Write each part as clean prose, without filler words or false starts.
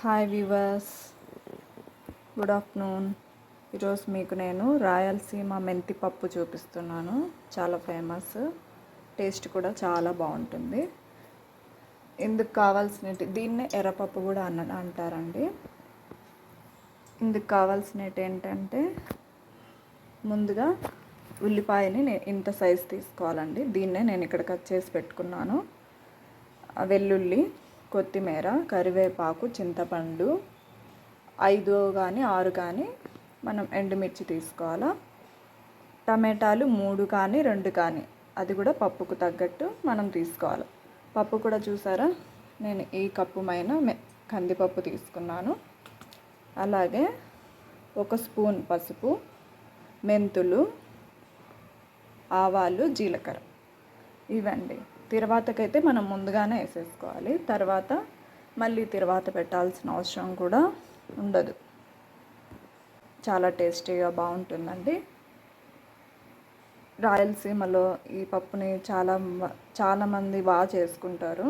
Hi weavers, good afternoon. ఈరోజు మీకు నేను రాయలసీమ మెంతి పప్పు చూపిస్తున్నాను. చాలా ఫేమస్, టేస్ట్ కూడా చాలా బాగుంటుంది. ఇందుకు కావాల్సినవి, దీన్నే ఎర్రపప్పు కూడా అంటారండి. ఇందుకు కావాల్సినవి ఏంటంటే, ముందుగా ఉల్లిపాయని ఇంత సైజు తీసుకోవాలండి. దీన్నే నేను ఇక్కడ కట్ చేసి పెట్టుకున్నాను. వెల్లుల్లి, కొత్తిమీర, కరివేపాకు, చింతపండు 5 కానీ 6 కానీ మనం ఎండుమిర్చి తీసుకోవాలా. టమాటాలు 3 కానీ 2 కానీ, అది కూడా పప్పుకు తగ్గట్టు మనం తీసుకోవాలి. పప్పు కూడా చూసారా, నేను ఈ కప్పు మైన కందిపప్పు తీసుకున్నాను. అలాగే 1 స్పూన్ పసుపు, మెంతులు, ఆవాలు, జీలకర్ర ఇవండి. తర్వాతకైతే మనం ముందుగానే వేసేసుకోవాలి. తర్వాత మళ్ళీ తర్వాత పెట్టాల్సిన అవసరం కూడా ఉండదు. చాలా టేస్టీగా బాగుంటుందండి. రాయలసీమలో ఈ పప్పుని చాలామంది బాగా చేసుకుంటారు.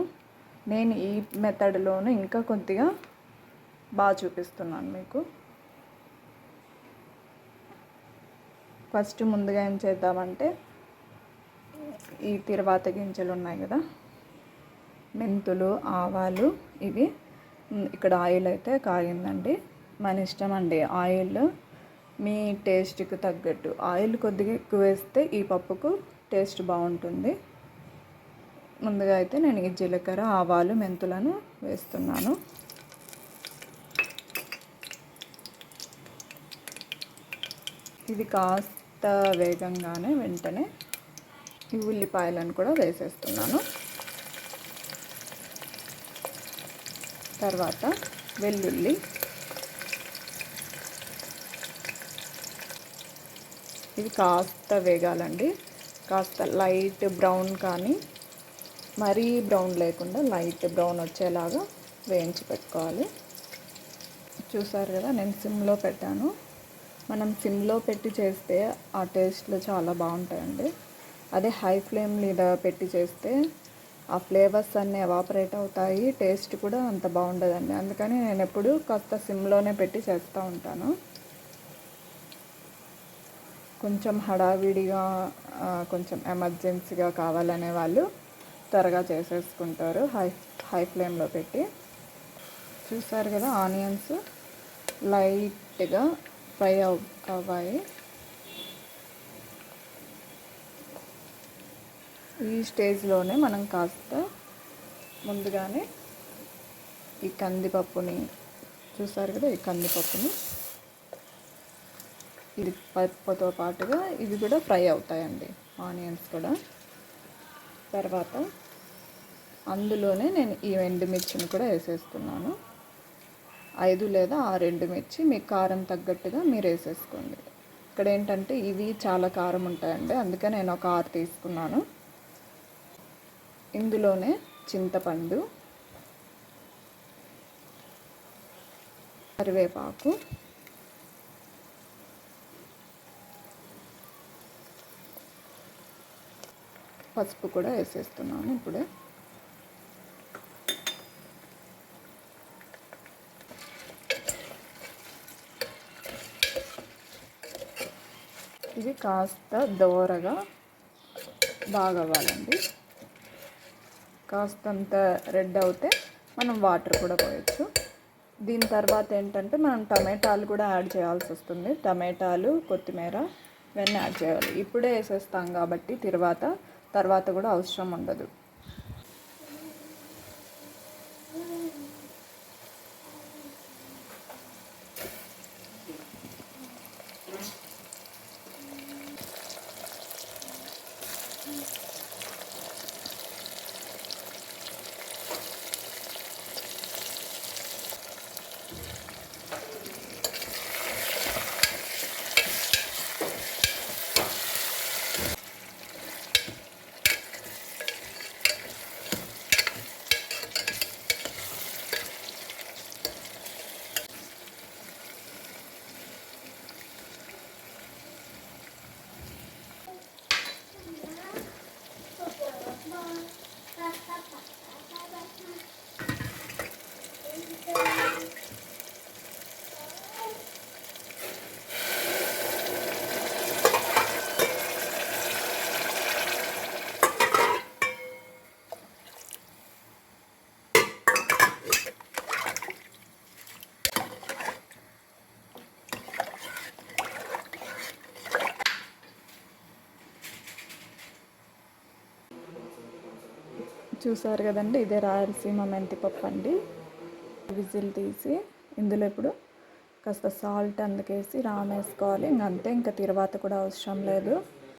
నేను ఈ మెథడ్లోనే ఇంకా కొద్దిగా బాగా చూపిస్తున్నాను మీకు. ఫస్ట్ ముందుగా ఏం చేద్దామంటే, ఈ తిరువాత గింజలు ఉన్నాయి కదా, మెంతులు, ఆవాలు, ఇవి ఇక్కడ ఆయిల్ అయితే కాగిందండి. మన ఇష్టం అండి, ఆయిల్ మీ టేస్ట్కి తగ్గట్టు. ఆయిల్ కొద్దిగా ఎక్కువ వేస్తే ఈ పప్పుకు టేస్ట్ బాగుంటుంది. ముందుగా అయితే నేను ఈ జీలకర్ర, ఆవాలు, మెంతులను వేస్తున్నాను. ఇది కాస్త వేగంగానే వెంటనే ఈ ఉల్లిపాయలను కూడా వేసేస్తున్నాను. తర్వాత వెల్లుల్లి, ఇది కాస్త వేగాలండి. కాస్త లైట్ బ్రౌన్, కానీ మరీ బ్రౌన్ లేకుండా లైట్ బ్రౌన్ వచ్చేలాగా వేయించి పెట్టుకోవాలి. చూసారు కదా, నేను సిమ్లో పెట్టాను. మనం సిమ్లో పెట్టి చేస్తే ఆ టేస్ట్లు చాలా బాగుంటాయండి. అదే హై ఫ్లేమ్ మీద పెట్టి చేస్తే ఆ ఫ్లేవర్స్ అన్నీ ఎవాపరేట్ అవుతాయి, టేస్ట్ కూడా అంత బాగుండదండి. అందుకని నేను ఎప్పుడు కాస్త సిమ్లోనే పెట్టి చేస్తూ ఉంటాను. కొంచెం హడావిడిగా, కొంచెం ఎమర్జెన్సీగా కావాలనే వాళ్ళు త్వరగా చేసేసుకుంటారు హై ఫ్లేమ్లో పెట్టి. చూసారు కదా, ఆనియన్స్ లైట్గా ఫ్రై అవ్వాయి. ఈ స్టేజ్లోనే మనం కాస్త ముందుగానే ఈ కందిపప్పుని, చూసారు కదా, ఈ కందిపప్పుని, ఇది పప్పుతో పాటుగా ఇవి కూడా ఫ్రై అవుతాయండి, ఆనియన్స్ కూడా. తర్వాత అందులోనే నేను ఈ ఎండుమిర్చిని కూడా వేసేస్తున్నాను. 5 లేదా 6 ఎండుమిర్చి, మీ కారం తగ్గట్టుగా మీరు వేసేసుకోండి. ఇక్కడ ఏంటంటే ఇవి చాలా కారం ఉంటాయండి, అందుకే నేను ఒక 6 తీసుకున్నాను. ఇందులోనే చింతపండు, కరివేపాకు, పసుపు కూడా వేసేస్తున్నాను ఇప్పుడే. ఇది కాస్త దోరగా బాగా అవ్వాలండి. కాస్తంత రెడ్ అవుతే మనం వాటర్ కూడా పోయచ్చు. దీని తర్వాత ఏంటంటే, మనం టమాటాలు కూడా యాడ్ చేయాల్సి వస్తుంది. టమాటాలు, కొత్తిమీర ఇవన్నీ యాడ్ చేయాలి. ఇప్పుడే వేసేస్తాం కాబట్టి తర్వాత కూడా అవసరం ఉండదు. చూసారు కదండి, ఇదే రాయలసీమ మెంతిపప్పు అండి. విజిల్ తీసి ఇందులో ఇప్పుడు కాస్త సాల్ట్ అందుకేసి రామేసుకోవాలి. ఇంకంతే, ఇంకా తర్వాత కూడా అవసరం లేదు.